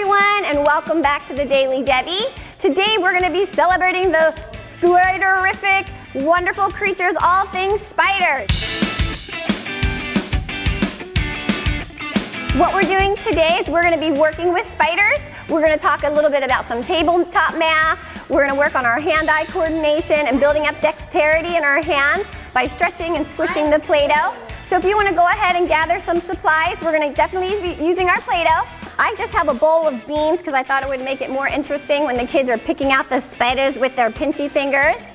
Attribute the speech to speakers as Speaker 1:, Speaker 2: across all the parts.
Speaker 1: everyone, and welcome back to the Daily Debbie. Today we're going to be celebrating the spiderific, wonderful creatures, all things spiders. What we're doing today is we're going to be working with spiders. We're going to talk a little bit about some tabletop math. We're going to work on our hand-eye coordination and building up dexterity in our hands by stretching and squishing the Play-Doh. So if you want to go ahead and gather some supplies, we're going to definitely be using our Play-Doh. I just have a bowl of beans because I thought it would make it more interesting when the kids are picking out the spiders with their pinchy fingers.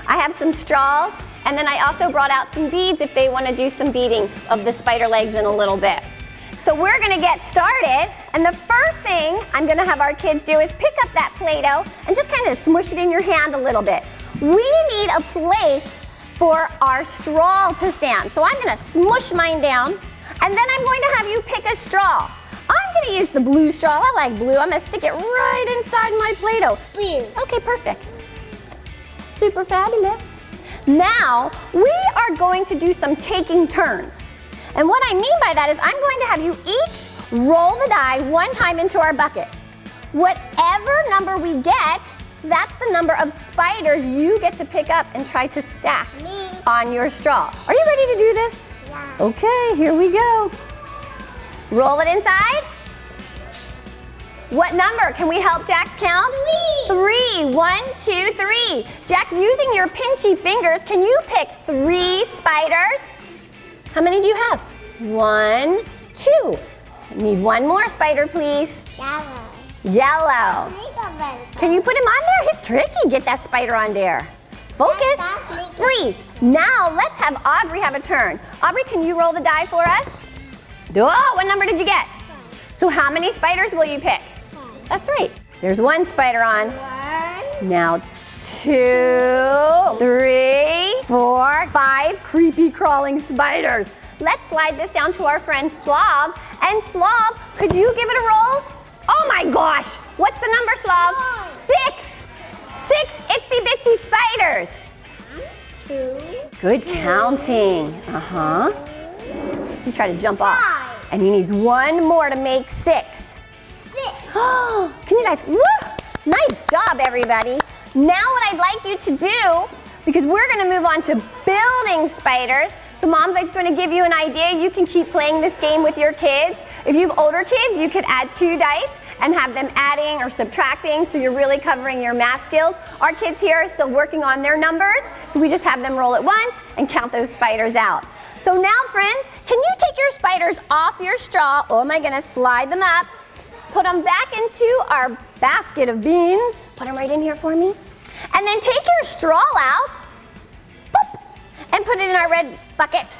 Speaker 1: I have some straws, and then I also brought out some beads if they want to do some beading of the spider legs in a little bit. So we're going to get started, and the first thing I'm going to have our kids do is pick up that Play-Doh and just kind of smush it in your hand a little bit. We need a place for our straw to stand. So I'm going to smush mine down, and then I'm going to have you pick a straw. I'm going to use the blue straw. I like blue. I'm going to stick it right inside my Play-Doh. Blue. Okay, perfect. Super fabulous. Now, we are going to do some taking turns. And what I mean by that is I'm going to have you each roll the die one time into our bucket. Whatever number we get, that's the number of spiders you get to pick up and try to stack on your straw. Are you ready to do this? Yeah. Okay, here we go. Roll it inside. What number? Can we help Jax count? 3. 1, 2, 3. Jax, using your pinchy fingers, can you pick 3 spiders? How many do you have? 1, 2. I need one more spider, please.
Speaker 2: Yellow.
Speaker 1: Yellow. Can you put him on there? It's tricky. Get that spider on there. Focus. Freeze. Now let's have Aubrey have a turn. Aubrey, can you roll the die for us? Oh, what number did you get? So how many spiders will you pick? That's right. There's 1 spider on.
Speaker 2: 1.
Speaker 1: Now 2, 3, 4, 5 creepy crawling spiders. Let's slide this down to our friend Slav. And Slav, could you give it a roll? Oh my gosh! What's the number, Slav? 6. 6 itsy bitsy spiders.
Speaker 2: 2.
Speaker 1: Good counting. You try to jump off.
Speaker 2: 5.
Speaker 1: And you need 1 more to make 6.
Speaker 2: 6.
Speaker 1: Can you guys, woo! Nice job, everybody. Now what I'd like you to do, because we're going to move on to building spiders. So moms, I just want to give you an idea. You can keep playing this game with your kids. If you have older kids, you could add 2 dice and have them adding or subtracting, so you're really covering your math skills. Our kids here are still working on their numbers, so we just have them roll it once and count those spiders out. So now, friends, can you take your spiders off your straw? Oh my goodness, slide them up. Put them back into our basket of beans. Put them right in here for me. And then take your straw out, boop, and put it in our red bucket.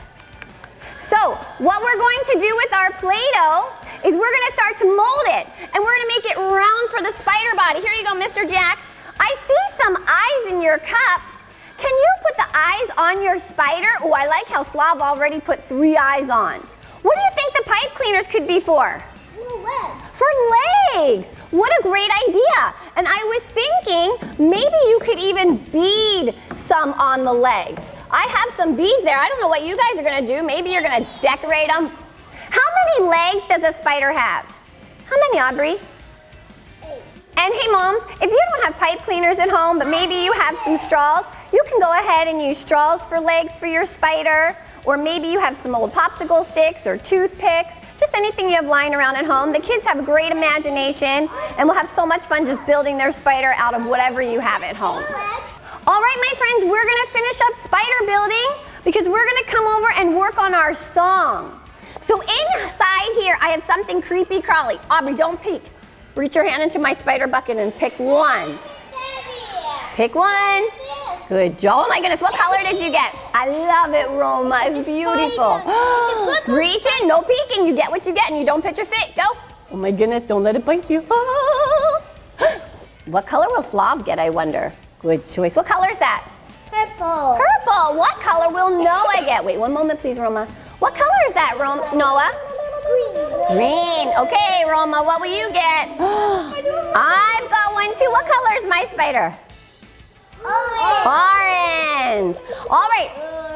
Speaker 1: So what we're going to do with our Play-Doh is we're going to start to mold it, and we're going to make it round for the spider body. Here you go, Mr. Jax. I see some eyes in your cup. Can you put the eyes on your spider? Oh, I like how Slav already put 3 eyes on. What do you think the pipe cleaners could be for? For legs. What a great idea. And I was thinking maybe you could even bead some on the legs. I have some beads there. I don't know what you guys are going to do. Maybe you're going to decorate them. How many legs does a spider have? How many, Aubrey?
Speaker 2: 8.
Speaker 1: And hey, moms, if you don't have pipe cleaners at home, but maybe you have some straws, you can go ahead and use straws for legs for your spider. Or maybe you have some old popsicle sticks or toothpicks, just anything you have lying around at home. The kids have a great imagination and will have so much fun just building their spider out of whatever you have at home. All right, my friends, we're going to finish up spider building because we're going to come over and work on our song. So inside here, I have something creepy crawly. Aubrey, don't peek. Reach your hand into my spider bucket and pick 1. Pick 1. Good job. Oh my goodness, what color did you get? I love it, Roma. It's beautiful. Reach in, no peeking. You get what you get and you don't pitch a fit. Go. Oh my goodness, don't let it bite you. What color will Slav get, I wonder? Good choice. What color is that?
Speaker 2: Purple.
Speaker 1: Purple. What color will Noah get? Wait, one moment, please, Roma. What color is that, Noah?
Speaker 2: Green.
Speaker 1: Green. Okay, Roma, what will you get? I've got one too. What color is my spider? Orange. All right,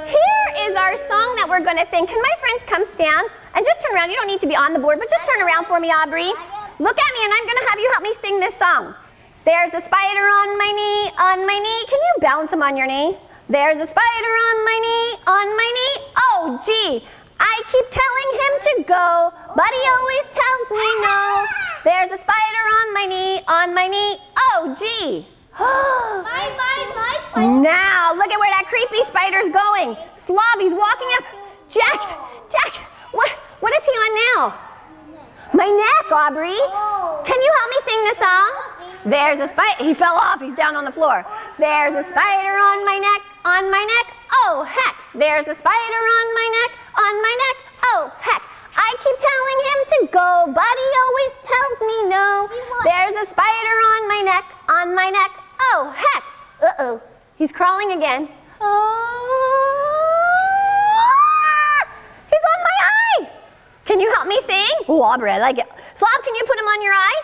Speaker 1: here is our song that we're going to sing. Can my friends come stand and just turn around? You don't need to be on the board, but just turn around for me, Aubrey. look at me and I'm gonna have you help me sing this song. There's a spider on my knee, on my knee. Can you bounce him on your knee? There's a spider on my knee, on my knee. Oh, gee, I keep telling him to go, but he always tells me no. There's a spider on my knee, on my knee. Oh, gee.
Speaker 2: My spider.
Speaker 1: Now, look at where that creepy spider's going. Slav, he's walking up. Jax, what is he on now? My neck, Aubrey. Can you help me sing this song? There's a spider. He fell off. He's down on the floor. There's a spider on my neck, on my neck. Oh, heck. There's a spider on my neck, on my neck. Oh, heck. I keep telling him to go, but he always tells me no. There's a spider on my neck, on my neck. Oh, heck. Uh-oh. He's crawling again. He's on my eye. Can you help me sing? Oh, Aubrey, I like it. Slav, can you put him on your eye?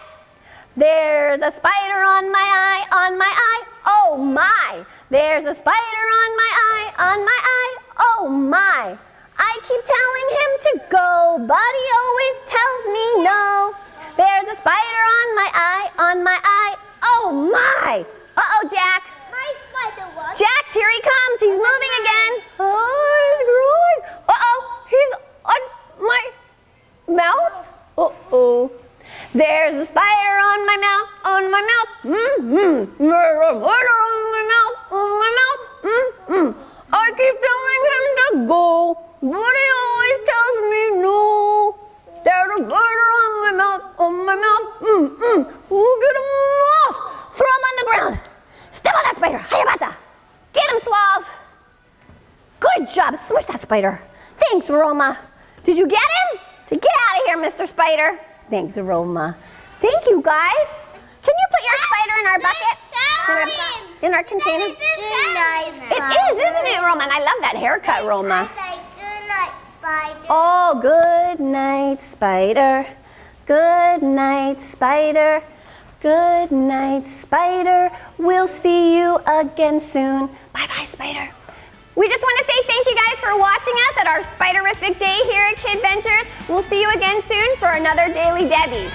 Speaker 1: There's a spider on my eye, on my eye. Oh, my. There's a spider on my eye, on my eye. Oh, my. I keep telling him to go, but he always tells me no. There's a spider on my eye, on my eye. Oh, my. Uh-oh, Jax.
Speaker 2: My spider was.
Speaker 1: Jax, here he comes. He's moving again. Oh, he's growing. Uh-oh, he's on my mouth. Uh-oh. There's a spider on my mouth, on my mouth. Mm-hmm. There's a spider on my mouth, on my mouth. Mm-hmm. I keep telling him to go, but he always tells me no. There's a spider on my mouth, on my mouth. Mm-hmm. Oh, get him off. Throw him on the ground. Step on that spider. Hayabata. Get him, Slav. Good job. Smush that spider. Thanks, Roma. Did you get him? So get out of here, Mr. Spider. Thanks, Roma. Thank you, guys. Can you put your spider in our bucket? In our container? It is, isn't it, Roma? And I love that haircut, Roma.
Speaker 2: Good night, spider.
Speaker 1: Oh, good night, spider. Good night, spider. Good night, spider. We'll see you again soon. Bye-bye, spider. We just want to say thank you guys for watching us at our Spiderific Day here at Kid Ventures. We'll see you again soon for another Daily Debbie.